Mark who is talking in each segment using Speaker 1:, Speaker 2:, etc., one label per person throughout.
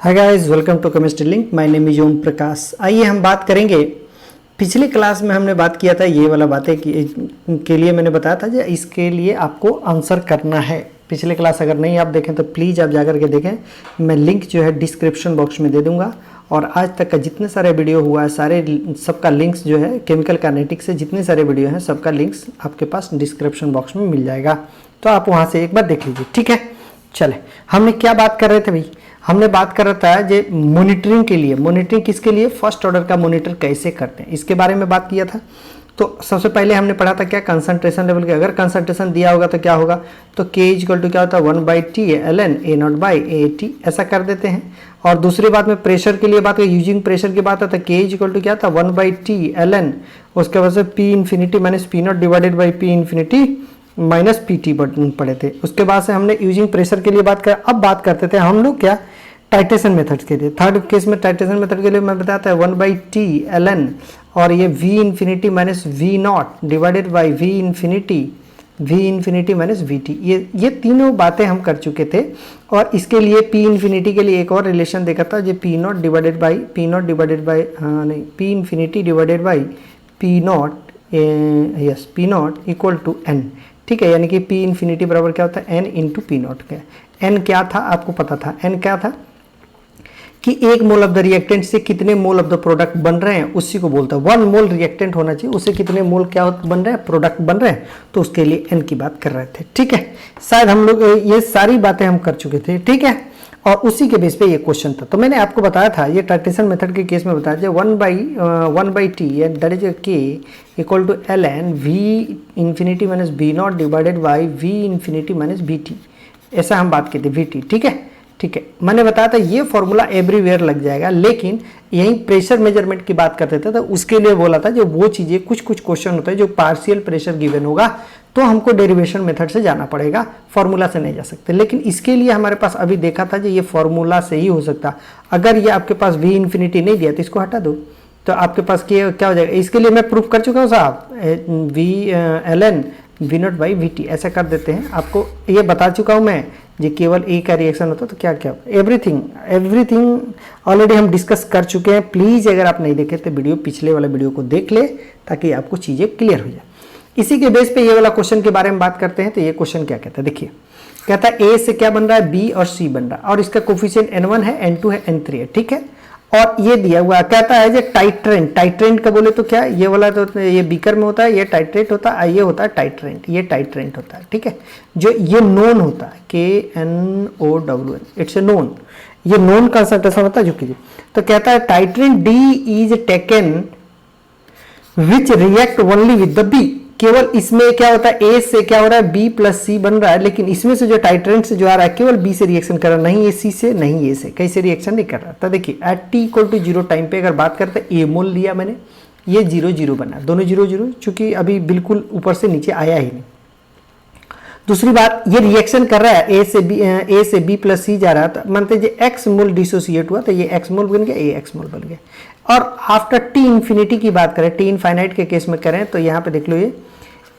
Speaker 1: Hi guys, welcome to chemistry link. My name is Om Prakash. आइए हम बात करेंगे। पिछले क्लास में हमने बात किया था ये वाला बातें के लिए मैंने बताया था कि इसके लिए आपको आंसर करना है। पिछले क्लास अगर नहीं आप देखें तो प्लीज़ आप जाकर के देखें। मैं लिंक जो है डिस्क्रिप्शन बॉक्स में दे दूंगा और आज तक का जितने सारे वीडियो हुआ है सारे सबका लिंक्स जो है केमिकल काइनेटिक्स से जितने सारे वीडियो हैं सबका लिंक्स आपके पास डिस्क्रिप्शन बॉक्स में मिल जाएगा, तो आप वहाँ से एक बार देख लीजिए। ठीक है, चले हमने क्या बात कर रहे थे भाई? हमने बात कर रहा था जो मॉनिटरिंग के लिए, मॉनिटरिंग किसके लिए, फर्स्ट ऑर्डर का मॉनिटर कैसे करते हैं इसके बारे में बात किया था। तो सबसे पहले हमने पढ़ा था क्या, कंसंट्रेशन लेवल के। अगर कंसंट्रेशन दिया होगा तो क्या होगा, तो K इक्वल टू क्या होता है 1/T ln A0 by AT, ऐसा कर देते हैं। और दूसरी बात में प्रेशर के लिए बात करें, यूजिंग प्रेशर की बात है तो K इक्वल टू क्या था 1/T ln, उसके बाद से P infinity minus P0 divided by P infinity minus PT पढ़े थे। उसके बाद से हमने यूजिंग प्रेशर के लिए बात करें। अब बात करते थे हम लोग क्या, टाइट्रेशन मेथड के लिए। थर्ड केस में टाइट्रेशन मेथड के लिए मैं बताता है 1/T ln और ये V infinity minus V0 divided by V infinity minus VT। ये तीनों बातें हम कर चुके थे। और इसके लिए P इन्फिनिटी के लिए एक और रिलेशन देखा था, जो P0 divided by P infinity divided by P0 equal to N। ठीक है, यानी कि P इन्फिनिटी बराबर क्या होता है N इंटू P0 का। N क्या था आपको पता था, N क्या था कि 1 मोल ऑफ द रिएक्टेंट से कितने मोल ऑफ द प्रोडक्ट बन रहे हैं, उसी को बोलता है 1 मोल रिएक्टेंट होना चाहिए, उससे कितने मोल क्या बन रहे हैं, प्रोडक्ट बन रहे हैं। तो उसके लिए N की बात कर रहे थे। ठीक है, शायद हम लोग ये सारी बातें हम कर चुके थे। ठीक है, और उसी के बेस पे ये क्वेश्चन था। तो मैंने आपको बताया था ये टाइट्रेशन मेथड के केस में बताया 1/T that is K equal to ln V infinity minus V0 divided by V infinity minus VT, ऐसा हम बात की थी VT। ठीक है, ठीक है, मैंने बताया था ये फॉर्मूला एवरीवेयर लग जाएगा, लेकिन यहीं प्रेशर मेजरमेंट की बात करते थे तो उसके लिए बोला था जो वो चीज़ें कुछ क्वेश्चन होते हैं जो पार्शियल प्रेशर गिवन होगा तो हमको डेरिवेशन मेथड से जाना पड़ेगा, फॉर्मूला से नहीं जा सकते। लेकिन इसके लिए हमारे पास अभी देखा था जो ये फॉर्मूला से ही हो सकता। अगर ये आपके पास V इन्फिनिटी नहीं दिया तो इसको हटा दो, तो आपके पास क्या हो जाएगा। इसके लिए मैं प्रूफ कर चुका हूँ साहब, V ln V0 by VT ऐसा कर देते हैं। आपको ये बता चुका हूँ मैं, जो केवल A का रिएक्शन होता तो क्या क्या, एवरीथिंग ऑलरेडी हम डिस्कस कर चुके हैं। प्लीज़ अगर आप नहीं देखे तो वीडियो पिछले वाले वीडियो को देख ले ताकि आपको चीज़ें क्लियर हो जाए। इसी के बेस पे ये वाला क्वेश्चन के बारे में बात करते हैं। तो ये क्वेश्चन क्या कहता है, देखिए कहता है A से क्या बन रहा है, B और C बन रहा है और इसका कोफिशिएंट N1 है, N2 है, N3 है। ठीक है, और ये दिया हुआ कहता है जो टाइट्रेंट का बोले तो क्या, ये वाला तो ये बीकर में होता है, ये टाइट्रेट होता है, ये होता है टाइट्रेंट, ये टाइट्रेंट होता है। ठीक है, जो ये नोन होता है KNOWN, इट्स ए नोन, ये नोन कंसंट्रेशन होता है जो कीजिए। तो कहता है titrant D is taken which react only with the B। केवल इसमें क्या होता है, A से क्या हो रहा है B प्लस C बन रहा है, लेकिन इसमें से जो टाइट्रेंट से जो आ रहा है केवल B से रिएक्शन कर रहा है, नहीं A C से, नहीं A से, कैसे रिएक्शन नहीं कर रहा। तो देखिए at T equal to 0 time पे अगर बात करते हैं A मोल लिया मैंने, ये 0 बना, दोनों 0 चूंकि अभी बिल्कुल ऊपर से नीचे आया ही नहीं। दूसरी बात, ये रिएक्शन कर रहा है A से B प्लस C जा रहा है, तो मानते हैं X मोल डिसोसिएट हुआ तो ये X मोल बन गया, ये X मोल बन गया। और आफ्टर T इन्फिनिटी की बात करें, T इनफाइनाइट के केस में करें तो यहाँ पे देख लो ये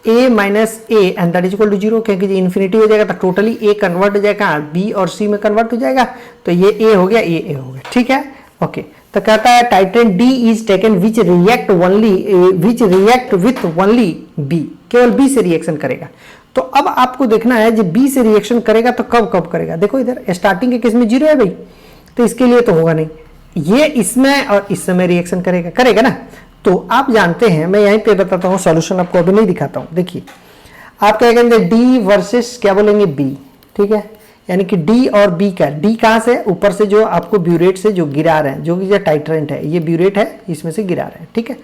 Speaker 1: A minus A and that is equal to 0, क्योंकि इन्फिनिटी हो जाएगा तो टोटली A कन्वर्ट हो जाएगा, B और C में कन्वर्ट हो जाएगा, तो ये A हो गया, ये A हो गया। ठीक है, ओके। तो कहता है titrant D is taken which react with only B, केवल B से रिएक्शन करेगा। तो अब आपको देखना है जब B से रिएक्शन करेगा तो कब करेगा। देखो इधर स्टार्टिंग के केस में 0 है भाई, तो इसके लिए तो होगा नहीं, ये इसमें और इस समय रिएक्शन करेगा ना। तो आप जानते हैं, मैं यहीं पे बताता हूँ, सॉल्यूशन आपको अभी नहीं दिखाता हूँ। देखिए आप क्या कहेंगे D वर्सेस क्या बोलेंगे B। ठीक है, यानी कि D और B का, D कहाँ से, ऊपर से जो आपको ब्यूरेट से जो गिरा रहे हैं, जो कि टाइट्रेंट है, ये ब्यूरेट है, इसमें से गिरा रहे हैं। ठीक है,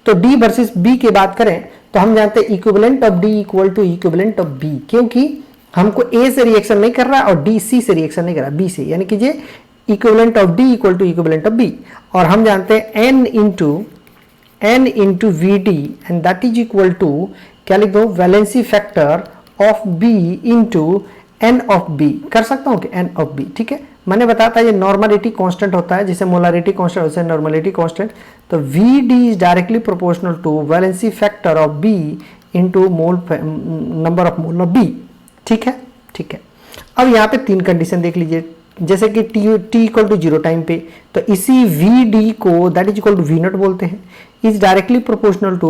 Speaker 1: तो D वर्सेस B की बात करें तो हम जानते हैं equivalent of D equal to equivalent of B, क्योंकि हमको A से रिएक्शन नहीं कर रहा और D C से रिएक्शन नहीं कर रहा, B से, यानी कि ये equivalent of D equal to equivalent of B। और हम जानते हैं N into VD and that is equal to क्या लिख दो, valency factor of B into N of B, कर सकता हूँ कि N ऑफ B। ठीक है, मैंने बताया था ये नॉर्मलिटी कांस्टेंट होता है, जैसे मोलारिटी कांस्टेंट वैसे नॉर्मलिटी कांस्टेंट। तो VD is directly proportional to valency factor of B into mole number of mole of B। ठीक है, ठीक है। अब यहाँ पे 3 कंडीशन देख लीजिए, जैसे कि टी इक्वल टू 0 टाइम पे, तो इसी वी डी को that is equal to V not बोलते हैं, is directly proportional to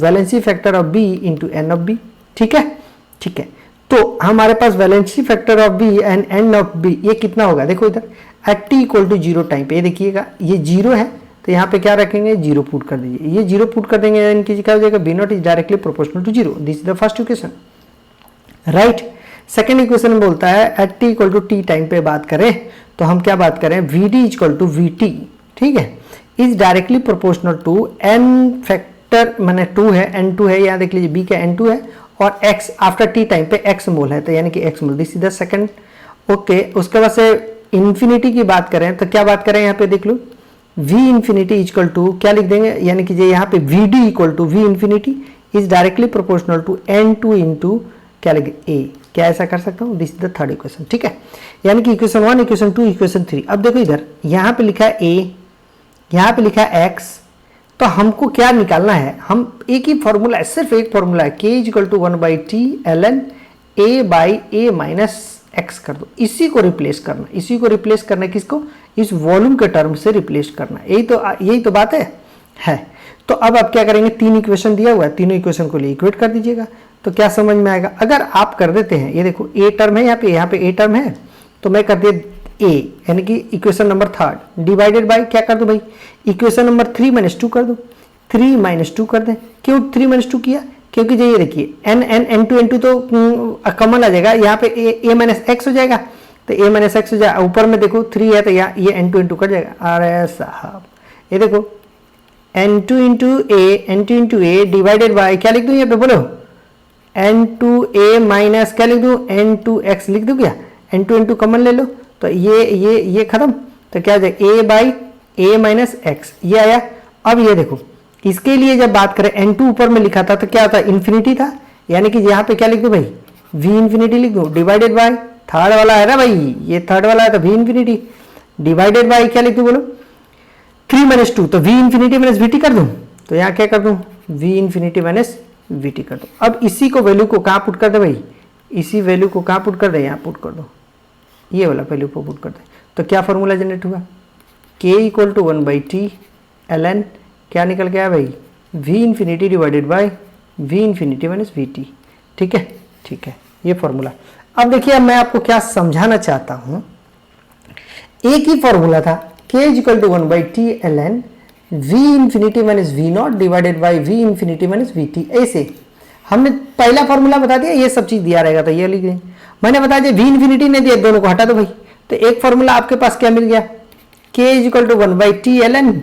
Speaker 1: valency factor of B into N of B. ठीक है, ठीक है। तो हमारे पास valency factor of B and N of B ये कितना होगा, देखो इधर at T equal to 0 time पे, ये देखिएगा ये 0 है, तो यहाँ पे क्या रखेंगे 0 पुट कर दीजिए, ये 0 पुट कर देंगे, इनकी क्या हो जाएगा B not is directly proportional to 0। This is the first equation, right. Second equation में बोलता है at T equal to T time पे बात करें तो हम क्या बात करें, V D equal to V T, ठीक है, is directly proportional to N factor मैंने 2 है, n2 है, यहाँ देख लीजिए b का n2 है और x आफ्टर t टाइम पे x मोल है, तो यानी कि x mole, this is the second. Okay, उसके बाद से इन्फिनिटी की बात करें तो क्या बात करें, यहाँ पे देख लो v इंफिनिटी इक्वल टू क्या लिख देंगे, यानी कि यहाँ पे V D equal to V infinity is directly proportional to n2 into क्या लिखे a। क्या ऐसा कर सकता हूँ, this is the third equation, ठीक है, यानी कि इक्वेशन 1, इक्वेशन 2, इक्वेशन 3। अब देखो इधर यहाँ पे लिखा है a, यहाँ पे लिखा है x, तो हमको क्या निकालना है, हम एक ही फॉर्मूला है, सिर्फ एक फॉर्मूला है, k equal to 1/t ln a by a minus x कर दो, इसी को रिप्लेस करना, इसी को रिप्लेस करना, किसको, इस वॉल्यूम के टर्म से रिप्लेस करना, यही तो बात है। तो अब आप क्या करेंगे, 3 इक्वेशन दिया हुआ है, तीनों इक्वेशन को इक्वेट कर दीजिएगा, तो क्या समझ में आएगा। अगर आप कर देते हैं, ये देखो a टर्म है यहाँ पे a टर्म है, तो मैं कर दिया a, यानी कि इक्वेशन नंबर 3 डिवाइडेड बाय क्या कर दो भाई, इक्वेशन नंबर 3 - 2 कर दो, 3 - 2 कर दें। क्यों 3 - 2 किया, क्योंकि ये देखिए n2 तो कॉमन आ जाएगा, यहाँ पे a माइनस एक्स हो जाएगा, तो a माइनस एक्स हो जाएगा, ऊपर में देखो 3 है तो यहाँ ये n2 कट जाएगा। अरे साहब ये देखो n2 a डिवाइडेड बाय क्या लिख दूँ यहाँ पे बोलो, n2a माइनस क्या लिख दूँ, n2x लिख दूँ क्या, n2 कॉमन ले लो, तो ये खत्म, तो क्या आ जाएगा a by a minus x, ये आया। अब ये देखो इसके लिए जब बात करें n2 ऊपर में लिखा था तो क्या था, इन्फिनिटी था, यानी कि यहाँ पे क्या लिख दो भाई, v इंफिनिटी लिख दो डिवाइडेड बाय थर्ड वाला है ना भाई, ये थर्ड वाला है तो v इंफिनिटी डिवाइडेड बाय क्या लिख दो बोलो, 3 - 2, तो v इंफिनिटी माइनस vt कर दूं, तो यहाँ क्या कर दूं, v इंफिनिटी माइनस vt कर दो। अब इसी को वैल्यू को कहाँ पुट कर दे भाई, इसी वैल्यू को कहाँ पुट कर दे, यहाँ पुट कर दो, ये वाला वैल्यू को पुट कर दे, तो क्या फॉर्मूला जनरेट हुआ, k equal to 1/t ln क्या निकल गया भाई, v infinity divided by v infinity minus vt। ठीक है, ठीक है, ये फॉर्मूला। अब देखिए मैं आपको क्या समझाना चाहता हूं, एक ही फॉर्मूला था, k equal to 1/t ln v infinity minus v not divided by v infinity minus vt। ऐसे हमने पहला फॉर्मूला बता दिया, ये सब चीज दिया रहेगा, तो ये लिख दें, मैंने बता दिया v इंफिनिटी नहीं दिया, दोनों को हटा दो भाई, तो एक फॉर्मूला आपके पास क्या मिल गया, k equal to 1/t ln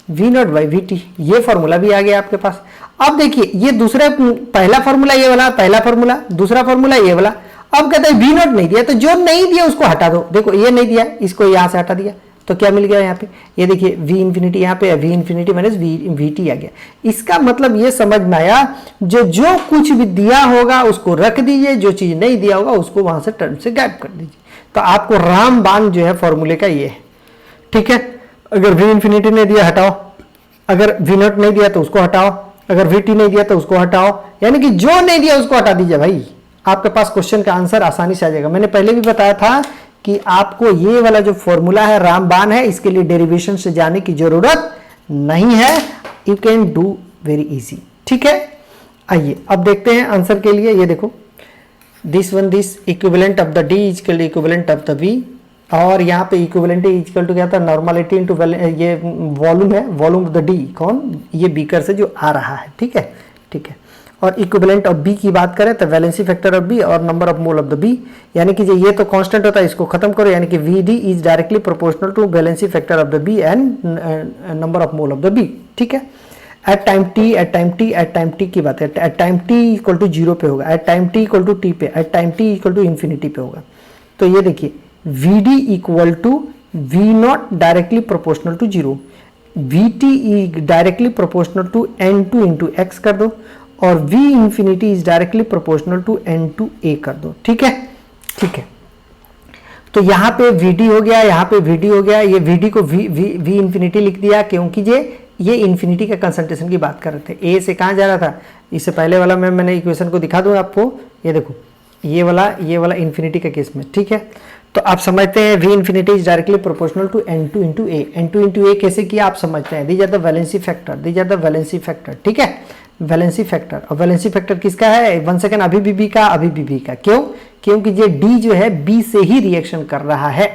Speaker 1: v not by V T, ये फॉर्मूला भी आ गया आपके पास। अब देखिए ये दूसरा, पहला फॉर्मूला ये वाला, पहला फॉर्मूला, दूसरा फॉर्मूला ये वाला। अब कहते हैं वी नॉट नहीं दिया, तो जो नहीं दिया उसको हटा दो, देखो ये नहीं दिया, इसको यहाँ से हटा दिया, तो क्या मिल गया यहाँ पे, ये देखिए वी इंफिनिटी, यहाँ पे V infinity minus V T आ गया। इसका मतलब ये समझ में आया, जो कुछ भी दिया होगा उसको रख दीजिए, जो चीज नहीं दिया होगा उसको वहां से टर्म से गायब कर दीजिए। तो आपको रामबाण जो है फॉर्मूले का ये है, ठीक है। अगर वी इंफिनिटी नहीं दिया हटाओ, अगर वी नॉट नहीं दिया तो उसको हटाओ, अगर वी टी नहीं दिया तो उसको हटाओ, यानी कि जो नहीं दिया उसको हटा दीजिए भाई, आपके पास क्वेश्चन का आंसर आसानी से आ जाएगा। मैंने पहले भी बताया था कि आपको ये वाला जो फॉर्मूला है रामबाण है, इसके लिए डेरिवेशन से जाने की जरूरत नहीं है, you can do very easy. ठीक है, आइए अब देखते हैं आंसर के लिए। ये देखो this equivalent of the D equal equivalent of the V, और यहाँ पे इक्विवेलेंट इक्वल टू क्या था, नॉर्मलिटी इनटू ये वॉल्यूम है, वॉल्यूम ऑफ द डी कौन, ये बीकर से जो आ रहा है, ठीक है, ठीक है। और इक्विवेलेंट ऑफ बी की बात करें तो वैलेंसी फैक्टर ऑफ बी और number of mole of the B, यानी कि ये तो कांस्टेंट होता है, इसको खत्म करो, यानी कि V D is directly proportional to valency factor of the B and number of mole of the B. ठीक है, एट टाइम टी की बात है, at time T equal to 0 पे होगा, at time T equal to T पे, at time T equal to infinity पे होगा। तो ये देखिए V D equal to V not directly proportional to 0, V T directly proportional to n2 into x कर दो, और v infinity is directly proportional to n2a कर दो। ठीक है, ठीक है। तो यहाँ पे vd हो गया, यहाँ पे vd हो गया, ये vd को v इंफिनिटी लिख दिया, क्योंकि ये इंफिनिटी का कंसंट्रेशन की बात कर रहे थे। a से कहाँ जा रहा था, इससे पहले वाला मैंने इक्वेशन को दिखा दूँ आपको, ये देखो ये वाला इंफिनिटी के केस में। ठीक है, तो आप समझते हैं V infinity is directly proportional to N2 into A. N2 into A कैसे किया आप समझते हैं, these are the valency factor, these are the valency factor, ठीक है, वैलेंसी फैक्टर। और वैलेंसी फैक्टर किसका है, 1 सेकंड, अभी भी बी का, अभी भी बी का। क्यों, क्योंकि ये डी जो है बी से ही रिएक्शन कर रहा है,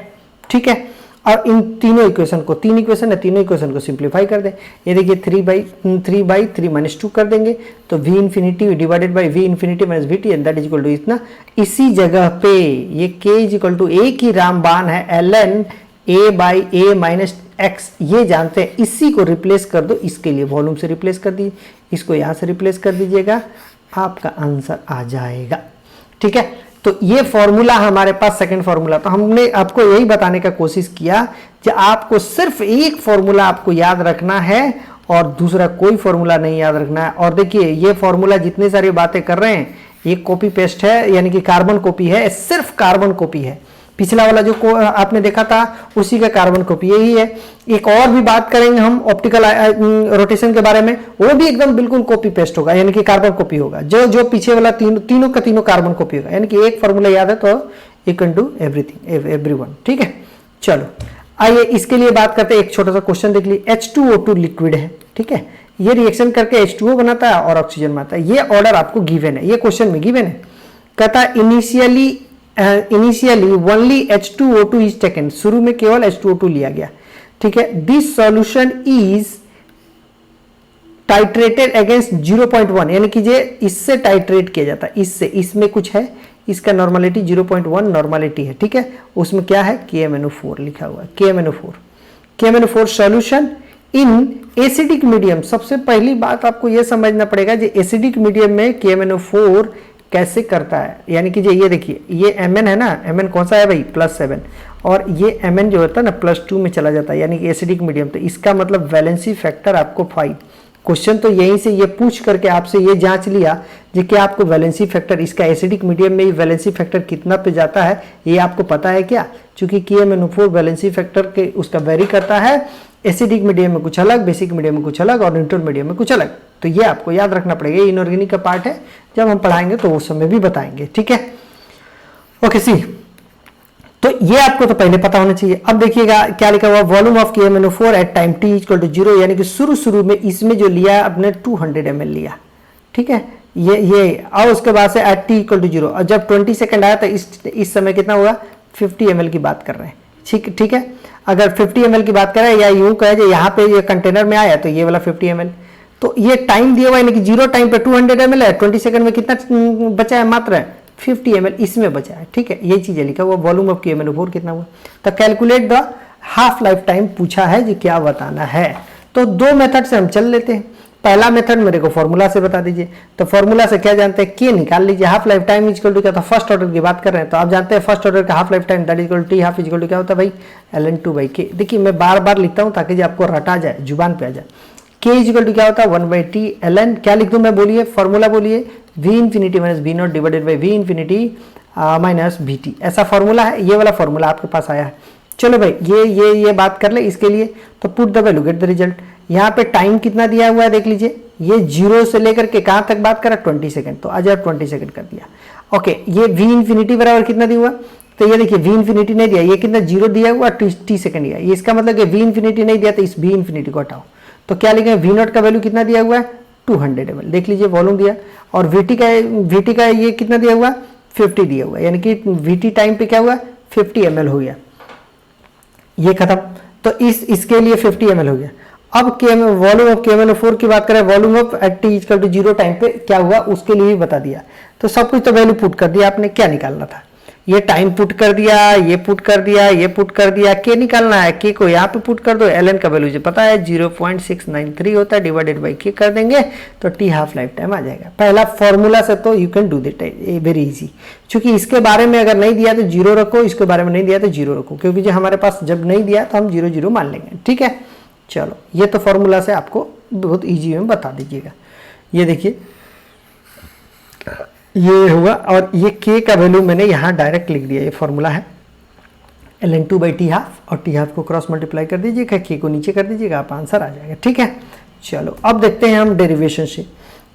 Speaker 1: ठीक है। और इन तीनों इक्वेशन को, 3 इक्वेशन है, तीनों इक्वेशन को सिंप्लीफाई कर दें। ये देखिए 3/3 माइनस 2 कर देंगे तो V infinity divided by V infinity minus VT and that is equal to इतना। इसी जगह पे ये K is equal to A की रामबाण है ln A by A minus x, ये जानते हैं। इसी को रिप्लेस कर दो, इसके लिए वॉल्यूम से रिप्लेस कर दीजिए, इसको यहाँ से रिप्लेस कर दीजिएगा, आपका आंसर आ जाएगा, ठीक है। तो ये फॉर्मूला हमारे पास सेकंड फॉर्मूला। तो हमने आपको यही बताने का कोशिश किया कि आपको सिर्फ एक फॉर्मूला आपको याद रखना है और दूसरा कोई फॉर्मूला नहीं याद रखना है। और देखिए ये फॉर्मूला जितनी सारी बातें कर रहे हैं ये कॉपी पेस्ट है, यानी कि कार्बन कॉपी है, सिर्फ कार्बन कॉपी है। पिछला वाला जो आपने देखा था उसी का कार्बन कॉपी यही है। एक और भी बात करेंगे हम ऑप्टिकल रोटेशन के बारे में, वो भी एकदम बिल्कुल कॉपी पेस्ट होगा, यानी कि कार्बन कॉपी होगा। जो जो पीछे वाला तीनों का तीनों कार्बन कॉपी होगा, यानी कि एक फॉर्मूला याद है तो you can do everything everyone, ठीक है। चलो आइए इसके लिए बात करते हैं। एक छोटा सा क्वेश्चन देख लीजिए, H2O2 लिक्विड है, ठीक है, ये रिएक्शन करके H2O बनाता है और ऑक्सीजन बनाता है। ये ऑर्डर आपको गिवन है, ये क्वेश्चन में गिवन है। कहता है initially only H2O2 is taken, शुरू में केवल H2O2 लिया गया, ठीक है। This solution is titrated against 0.1, यानी कि ये इससे टाइट्रेट किया जाता है, इससे, इसमें कुछ है, इसका नॉर्मलिटी 0.1 नॉर्मलिटी है, ठीक है। उसमें क्या है, KMnO4 लिखा हुआ है, KMnO4 solution in acidic medium. सबसे पहली बात आपको यह समझना पड़ेगा कि एसिडिक मीडियम में KMnO4 कैसे करता है, यानी कि ये देखिए ये Mn है ना, Mn कौन सा है भाई, +7, और ये Mn जो होता है ना +2 में चला जाता है, यानी कि एसिडिक मीडियम। तो इसका मतलब वैलेंसी फैक्टर आपको 5। क्वेश्चन तो यहीं से ये पूछ करके आपसे ये जांच लिया कि क्या आपको वैलेंसी फैक्टर इसका एसिडिक मीडियम में वैलेंसी फैक्टर कितना पे जाता है, ये आपको पता है क्या? चूंकि KMnO4 वैलेंसी फैक्टर के उसका वेरी करता है, एसिडिक मीडियम में कुछ अलग, बेसिक मीडियम में कुछ अलग और न्यूट्रल मीडियम में कुछ अलग। तो ये आपको याद रखना पड़ेगा, ये इनऑर्गेनिक का पार्ट है, जब हम पढ़ाएंगे तो उस समय भी बताएंगे, ठीक है। ओके सी, तो ये आपको तो पहले पता होना चाहिए। अब देखिएगा क्या लिखा हुआ, volume of KMnO4 at time t equal to 0, यानी कि शुरू में इसमें जो लिया आपने 200 ml लिया, ठीक है, ये और उसके बाद से एट t इक्वल टू 0, और जब 20 सेकंड आया तो इस समय कितना हुआ, 50 ml की बात कर रहे हैं, ठीक है। अगर 50 ml की बात करें या यूं कहे जो यहाँ पे ये कंटेनर में आया तो ये वाला 50 ml, तो ये टाइम दिया हुआ है, यानी कि 0 टाइम पे 200 ml है, 20 सेकंड में कितना बचा है, मात्र 50 ml इसमें बचा है, ठीक है। ये चीज लिखा हुआ, वॉल्यूम ऑफ KMnO4 कितना हुआ, तो calculate the half life time पूछा है जी, क्या बताना है। तो दो मेथड से हम चल लेते हैं। पहला मेथड मेरे को फॉर्मूला से बता दीजिए, तो फॉर्मूला से क्या जानते हैं, के निकाल लीजिए। Half life time equal to क्या था, फर्स्ट ऑर्डर की बात कर रहे हैं तो आप जानते हैं फर्स्ट ऑर्डर का half life time that equal to half equal to क्या होता है भाई, ln2/k। देखिए मैं बार बार लिखता हूँ ताकि आपको रटा जाए, जुबान पे आ जाए। k इक्वल टू क्या होता है, 1/t ln, क्या लिख दूं मैं, बोलिए फॉर्मूला बोलिए, V infinity minus V0 divided by V infinity minus VT, ऐसा फॉर्मूला है। ये वाला फॉर्मूला आपके पास आया है। चलो भाई ये बात कर ले इसके लिए, तो put the value get the result. यहाँ पे टाइम कितना दिया हुआ है देख लीजिए, ये 0 से लेकर के कहां तक बात करा, 20 सेकंड, तो आज 20 सेकंड कर दिया। ओके, ये V इन्फिनिटी बराबर कितना दिया हुआ, तो ये देखिए V इन्फिनिटी नहीं दिया, ये कितना 0 दिया हुआ, t सेकंड दिया, ये इसका मतलब कि V इन्फिनिटी नहीं दिया, तो इस V इन्फिनिटी को हटाओ, तो क्या लिखेंगे, V0 का वैल्यू कितना दिया हुआ है, 200 ml, देख लीजिए वॉल्यूम दिया, और VT का ये कितना दिया हुआ, 50 दिया हुआ, यानी कि VT टाइम पे क्या हुआ, 50 ml हो गया, ये खत्म। तो इसके लिए 50 ml हो गया। अब वॉल्यूम ऑफ KMnO4 की बात करें, volume of at t equal to 0 time पे क्या हुआ उसके लिए भी बता दिया। तो सब कुछ तो वैल्यू पुट कर दिया आपने, क्या निकालना था, ये टाइम पुट कर दिया, ये पुट कर दिया, ये पुट कर दिया, के निकालना है, के को यहाँ पे पुट कर दो, ln का वैल्यू जो पता है 0.693 होता है, डिवाइडेड बाई के कर देंगे तो t हाफ लाइफ टाइम आ जाएगा। पहला फॉर्मूला से तो you can do that, very easy. क्योंकि इसके बारे में अगर नहीं दिया तो 0 रखो, इसके बारे में नहीं दिया तो 0 रखो, क्योंकि जो हमारे पास जब नहीं दिया तो हम 0 मान लेंगे, ठीक है। चलो ये तो फॉर्मूला से आपको बहुत ईजी में बता दीजिएगा। ये देखिए ये हुआ, और ये k का वैल्यू मैंने यहाँ डायरेक्ट लिख दिया, ये फॉर्मूला है ln2/t हाफ, और t हाफ को क्रॉस मल्टीप्लाई कर दीजिएगा, k को नीचे कर दीजिएगा, आप आंसर आ जाएगा, ठीक है। चलो अब देखते हैं हम डेरिवेशन से।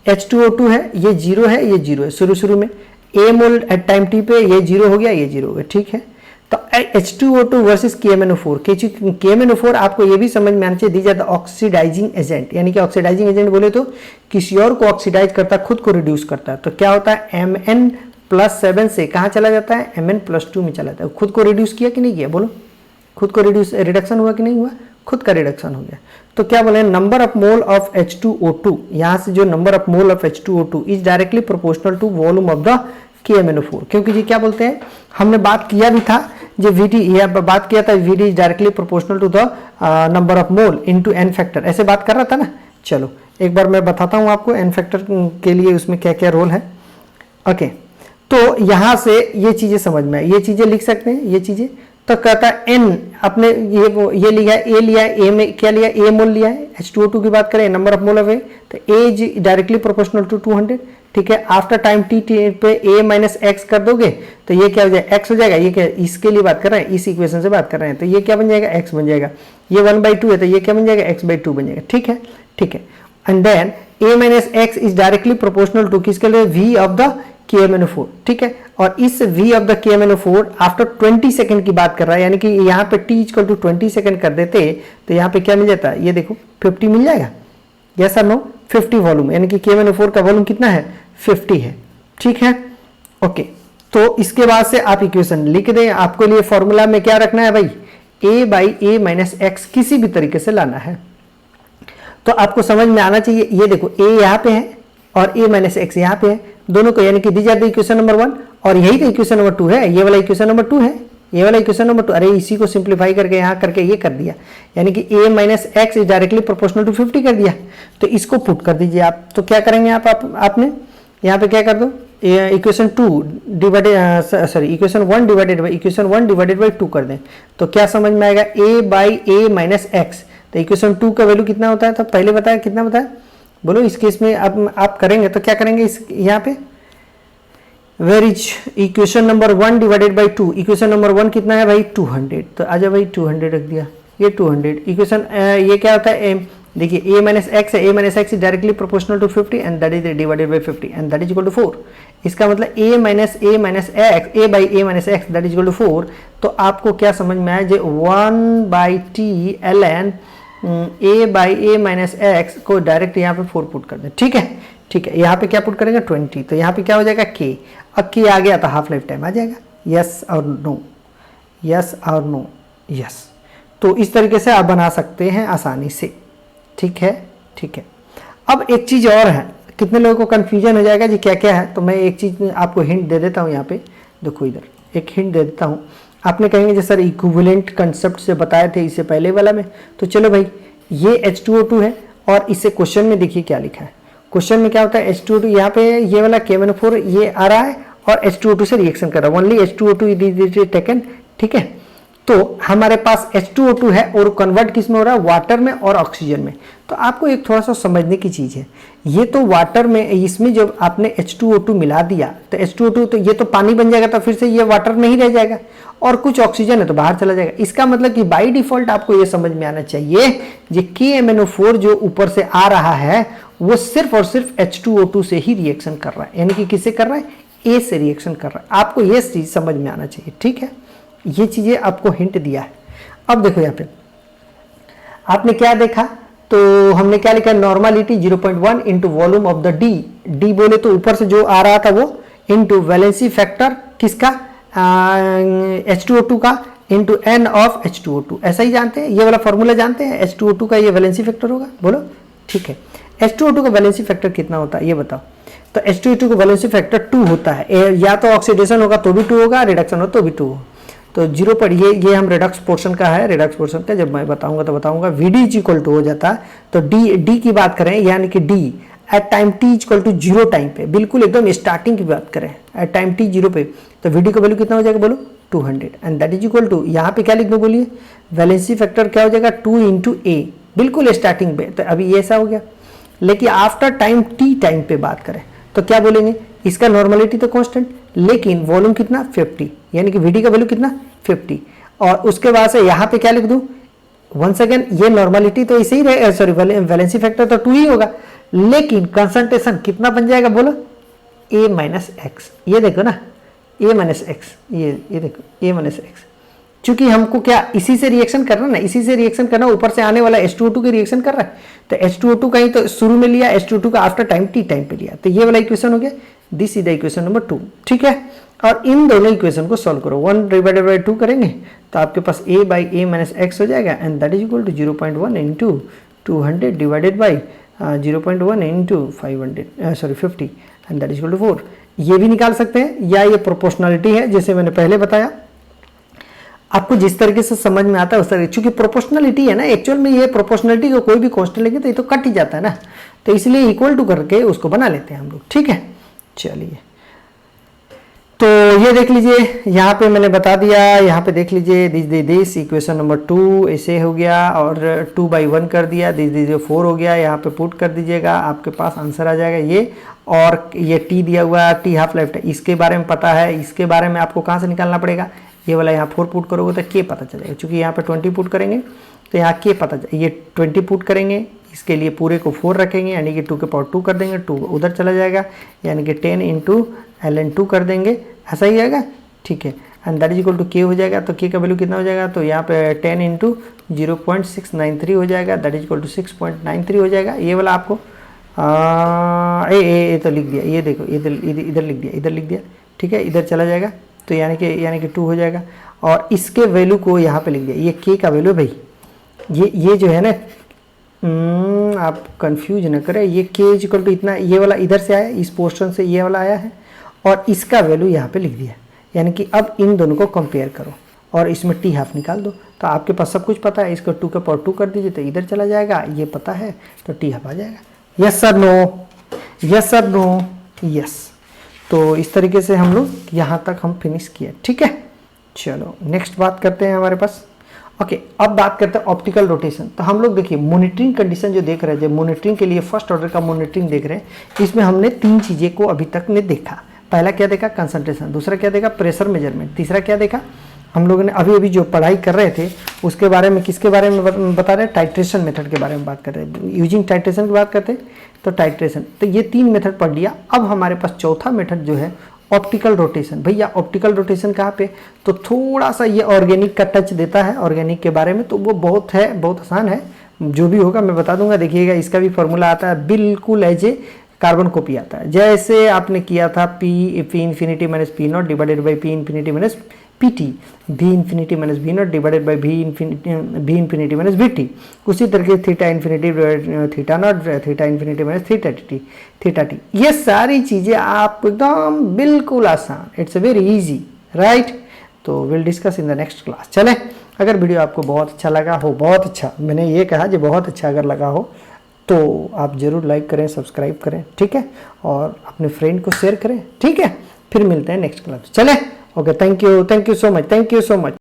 Speaker 1: H2O2 है, ये 0 है, ये 0 है, शुरू में a mole at time t पे ये 0 हो गया, ये 0 हो गया, ठीक है। तो H2O2 वर्सेस KMnO4, KMnO4 आपको ये भी समझ में आना चाहिए, these are the oxidising agent, यानी कि ऑक्सीडाइजिंग एजेंट बोले तो किसी और को ऑक्सीडाइज करता है, खुद को रिड्यूस करता है। तो क्या होता है, Mn+7 से कहाँ चला जाता है, Mn+2 में चला जाता है। खुद को रिड्यूस किया कि नहीं किया, बोलो, खुद को रिडक्शन हुआ कि नहीं हुआ, खुद का रिडक्शन हो गया। तो क्या बोले, number of mole of H2O2, यहाँ से जो number of mole of H2O2 is directly proportional to volume of the KMnO4, क्योंकि जी क्या बोलते हैं, हमने बात किया भी था जो VD, यह बात किया था VD is directly proportional to the number of mole into n factor, ऐसे बात कर रहा था ना। चलो एक बार मैं बताता हूँ आपको n फैक्टर के लिए उसमें क्या क्या रोल है। ओके, तो यहाँ से ये चीजें समझ में, ये चीजें लिख सकते हैं, ये चीजें। तो कहता है n, अपने ये लिया है, ए लिया है, ए में क्या लिया, ए मोल लिया है। H2O2 की बात करें, नंबर ऑफ मोल ऑफ ए, तो ए इज डायरेक्टली प्रोपोर्शनल टू 200, ठीक है। आफ्टर टाइम टी पे a माइनस एक्स कर दोगे तो ये क्या हो जाएगा, x हो जाएगा। ये क्या, इसके लिए बात कर रहे हैं, इस इक्वेशन से बात कर रहे हैं, तो ये क्या बन जाएगा, x बन जाएगा। ये 1/2 है तो ये क्या बन जाएगा, x/2 बन जाएगा, ठीक है, ठीक है। And then a minus x is directly proportional to किसके लिए, v ऑफ द KMnO4, ठीक है। और इस v of the KMnO4 after 20 second की बात कर रहा है, यानी कि यहाँ पे t इक्वल टू 20 सेकंड कर देते तो यहाँ पे क्या मिल जाता है, ये देखो 50 मिल जाएगा, यस और नो, 50 वॉल्यूम, यानी कि KMnO4 का वॉल्यूम कितना है, 50 है, ठीक है। ओके, तो इसके बाद से आप इक्वेशन लिख दें। आपको लिए फॉर्मूला में क्या रखना है भाई, a/a माइनस एक्स किसी भी तरीके से लाना है। तो आपको समझ में आना चाहिए, ये देखो a यहाँ पे है और a माइनस एक्स यहाँ पे है, दोनों को, यानी कि these are the equation number 1 और यही तो इक्वेशन नंबर 2 है, ये वाला इक्वेशन नंबर 2 है, ये वाला इक्वेशन नंबर 2। अरे इसी को सिंप्लीफाई करके यहाँ करके ये कर दिया, यानी कि a minus x is directly proportional to 50 कर दिया। तो इसको पुट कर दीजिए आप। तो क्या करेंगे आपने यहाँ पे क्या कर दो, equation 2 divided, sorry equation 1 divided by 2 कर दें, तो क्या समझ में आएगा, a/a माइनस एक्स। तो इक्वेशन 2 का वैल्यू कितना होता है, तो पहले बताया कितना बताया, बोलो। इस केस में आप करेंगे तो क्या करेंगे, इस यहाँ पे where is equation number 1 divided by 2, equation number 1 कितना है भाई, 200, तो आजा भाई 200 रख दिया, ये 200 इक्वेशन, ये क्या होता है, देखिए a माइनस एक्स है, a minus x is directly proportional to 50 and that is divided by 50 and that is equal to 4। इसका मतलब a minus x, a by a minus x that is equal to 4। तो आपको क्या समझ में आया, जो 1/t ln a by a minus x को डायरेक्ट यहाँ पे 4 पुट कर दें, ठीक है, ठीक है। यहाँ पे क्या पुट करेंगे, 20, तो यहाँ पे क्या हो जाएगा, k। अब k आ गया तो हाफ लाइफ टाइम आ जाएगा, यस और नो, यस और नो, यस। तो इस तरीके से आप बना सकते हैं आसानी से, ठीक है, ठीक है। अब एक चीज़ और है, कितने लोगों को कन्फ्यूजन हो जाएगा जी क्या क्या है, तो मैं एक चीज़ आपको हिंट दे देता हूँ। यहाँ पे देखो, इधर एक हिंट दे देता हूँ। आपने कहेंगे जी सर इक्विवेलेंट कंसेप्ट से बताए थे इससे पहले वाला में, तो चलो भाई ये H2O2 है और इससे क्वेश्चन में देखिए क्या लिखा है। क्वेश्चन में क्या होता है, H2O2 यहाँ पे ये वाला KMnO4 ये आ रहा है और H2O2 से रिएक्शन कर रहा है, ओनली H2O2 इज टेकन, ठीक है। तो हमारे पास H2O2 है और कन्वर्ट किस में हो रहा है, वाटर में और ऑक्सीजन में। तो आपको एक थोड़ा सा समझने की चीज़ है, ये तो वाटर में, इसमें जब आपने H2O2 मिला दिया तो H2O2 तो ये तो पानी बन जाएगा, तो फिर से ये वाटर नहीं रह जाएगा और कुछ ऑक्सीजन है तो बाहर चला जाएगा। इसका मतलब कि बाय डिफॉल्ट आपको ये समझ में आना चाहिए कि KMnO4 जो ऊपर से आ रहा है वो सिर्फ और सिर्फ H2O2 से ही रिएक्शन कर रहा है, यानी कि किससे कर रहा है, A से रिएक्शन कर रहा है। आपको ये चीज़ समझ में आना चाहिए, ठीक है। ये चीज़ें आपको हिंट दिया है। अब देखो यहाँ पे आपने क्या देखा, तो हमने क्या लिखा, normality 0.1 into volume of the D बोले तो ऊपर से जो आ रहा था वो इंटू वैलेंसी फैक्टर किसका, H2O2 का इंटू n ऑफ H2O2। ऐसा ही जानते हैं, ये वाला फॉर्मूला जानते हैं, H2O2 का ये वैलेंसी फैक्टर होगा, बोलो, ठीक है। H2O2 का वैलेंसी फैक्टर कितना होता है ये बताओ, तो H2O2 का वैलेंसी फैक्टर 2 होता है, या तो ऑक्सीडेशन होगा तो भी 2 होगा, रिडक्शन हो तो भी 2 होगा। तो 0 पर ये हम रिडक्स पोर्शन का है, रिडक्स पोर्शन का जब मैं बताऊंगा तो बताऊंगा। VD इज इक्वल टू हो जाता है, तो डी की बात करें, यानी कि D at time t equal to 0 time पे, बिल्कुल एकदम स्टार्टिंग की बात करें, एट टाइम t 0 पे, तो VD का वैल्यू कितना हो जाएगा, बोलो 200 and that is equal to, यहाँ पे क्या लिख दो बोलिए, वैलेंसी फैक्टर क्या हो जाएगा 2 इंटू A, बिल्कुल स्टार्टिंग पे। तो अभी ये ऐसा हो गया, लेकिन आफ्टर टाइम t टाइम पे बात करें तो क्या बोलेंगे, इसका नॉर्मलिटी तो कांस्टेंट, लेकिन वॉल्यूम कितना 50, यानी कि VD का वैल्यू कितना 50। और उसके बाद से यहाँ पे क्या लिख दूँ, वंस अगेन ये नॉर्मलिटी तो इसे ही रहे, सॉरी वैलेंसी फैक्टर तो 2 ही होगा, लेकिन कंसंट्रेशन कितना बन जाएगा बोलो, A माइनस एक्स। ये देखो ना, A माइनस एक्स, ये देखो A माइनस एक्स, क्योंकि हमको क्या इसी से रिएक्शन करना ना, इसी से रिएक्शन करना, ऊपर से आने वाला H2O2 की रिएक्शन कर रहा है, तो H2O2 का ही तो शुरू में लिया, H2O2 का आफ्टर टाइम T टाइम पे लिया, तो ये वाला इक्वेशन हो गया, this is the equation number 2, ठीक है। और इन दोनों इक्वेशन को सॉल्व करो, 1 डिवाइडेड बाई 2 करेंगे तो आपके पास a by a minus x हो जाएगा, and that is equal to 0.1 into 200 divided by 0.1 into 50, and that is equal to 4। ये भी निकाल सकते हैं, या ये प्रोपोर्शनलिटी है जैसे मैंने पहले बताया, आपको जिस तरीके से समझ में आता है उस तरीके, चूंकि प्रोपोर्शनलिटी है ना, एक्चुअल में ये प्रोपोर्शनलिटी को कोई भी कांस्टेंट लेंगे तो ये तो कट ही जाता है ना, तो इसलिए इक्वल टू करके उसको बना लेते हैं हम लोग, ठीक है। चलिए, तो ये देख लीजिए, यहाँ पे मैंने बता दिया, यहाँ पे देख लीजिए, दिस इक्वेशन नंबर 2 ऐसे हो गया, और 2/1 कर दिया, दिस 4 हो गया, यहाँ पे पुट कर दीजिएगा, आपके पास आंसर आ जाएगा ये। और ये टी दिया हुआ है, टी हाफ लाइफ है, इसके बारे में पता है, इसके बारे में आपको कहाँ से निकालना पड़ेगा, ये वाला यहाँ 4 पुट करोगे तो के पता चलेगा, क्योंकि यहाँ पे 20 पुट करेंगे तो यहाँ के पता ये 20 पुट करेंगे, इसके लिए पूरे को 4 रखेंगे, यानी कि 2 के पावर 2 कर देंगे, 2 उधर चला जाएगा, यानी कि 10 इंटू ln2 कर देंगे, ऐसा ही आएगा, ठीक है। And that is equal to K हो जाएगा, तो के का वैल्यू कितना हो जाएगा, तो यहाँ पे 10 इंटू 0.693 हो जाएगा, दैट इज इक्वल टू 6.93 हो जाएगा। ये वाला आपको ये तो लिख दिया, ये देखो इधर लिख दिया, इधर लिख दिया, ठीक है, इधर चला जाएगा, तो यानी कि 2 हो जाएगा, और इसके वैल्यू को यहाँ पे लिख दिया, ये के का वैल्यू भाई, ये जो है ना, आप कंफ्यूज ना करें, ये के इज इक्वल टू इतना, ये वाला इधर से आया, इस पोर्शन से ये वाला आया है, और इसका वैल्यू यहाँ पे लिख दिया, यानी कि अब इन दोनों को कंपेयर करो और इसमें टी हाफ निकाल दो, तो आपके पास सब कुछ पता है, इसको 2 के पावर 2 कर दीजिए तो इधर चला जाएगा, ये पता है तो टी हाफ आ जाएगा। Yes sir no, yes sir no, yes. तो इस तरीके से हम लोग यहाँ तक हम फिनिश किए, ठीक है। चलो नेक्स्ट बात करते हैं हमारे पास, ओके अब बात करते हैं ऑप्टिकल रोटेशन। तो हम लोग देखिए मॉनिटरिंग कंडीशन जो देख रहे हैं, जो मॉनिटरिंग के लिए फर्स्ट ऑर्डर का मॉनिटरिंग देख रहे हैं, इसमें हमने 3 चीज़ें को अभी तक ने देखा। पहला क्या देखा, कंसंट्रेशन, दूसरा क्या देखा, प्रेशर मेजरमेंट, तीसरा क्या देखा, हम लोगों ने अभी जो पढ़ाई कर रहे थे उसके बारे में, किसके बारे में बता रहे हैं, टाइट्रेशन मेथड के बारे में बात कर रहे हैं, यूजिंग टाइट्रेशन की बात करते हैं, तो टाइट्रेशन, तो ये 3 मेथड पढ़ लिया। अब हमारे पास चौथा मेथड जो है ऑप्टिकल रोटेशन। भैया ऑप्टिकल रोटेशन कहाँ पे, तो थोड़ा सा ये ऑर्गेनिक का टच देता है, ऑर्गेनिक के बारे में, तो वो बहुत है, बहुत आसान है, जो भी होगा मैं बता दूंगा। देखिएगा इसका भी फॉर्मूला आता है बिल्कुल एज ए कार्बन कॉपी आता है, जैसे आपने किया था P infinity minus P not divided by P infinity minus P T, V infinity minus V not divided by V infinity minus V T, उसी तरीके से theta infinity theta not theta infinity minus theta T, ये सारी चीज़ें आप एकदम बिल्कुल आसान, इट्स वेरी इजी, राइट। तो will discuss in the next class. चले, अगर वीडियो आपको बहुत अच्छा लगा हो, बहुत अच्छा, मैंने ये कहा जो बहुत अच्छा अगर लगा हो तो आप ज़रूर लाइक करें, सब्सक्राइब करें, ठीक है, और अपने फ्रेंड को शेयर करें, ठीक है। फिर मिलते हैं नेक्स्ट क्लास, चले, okay, thank you so much, thank you so much.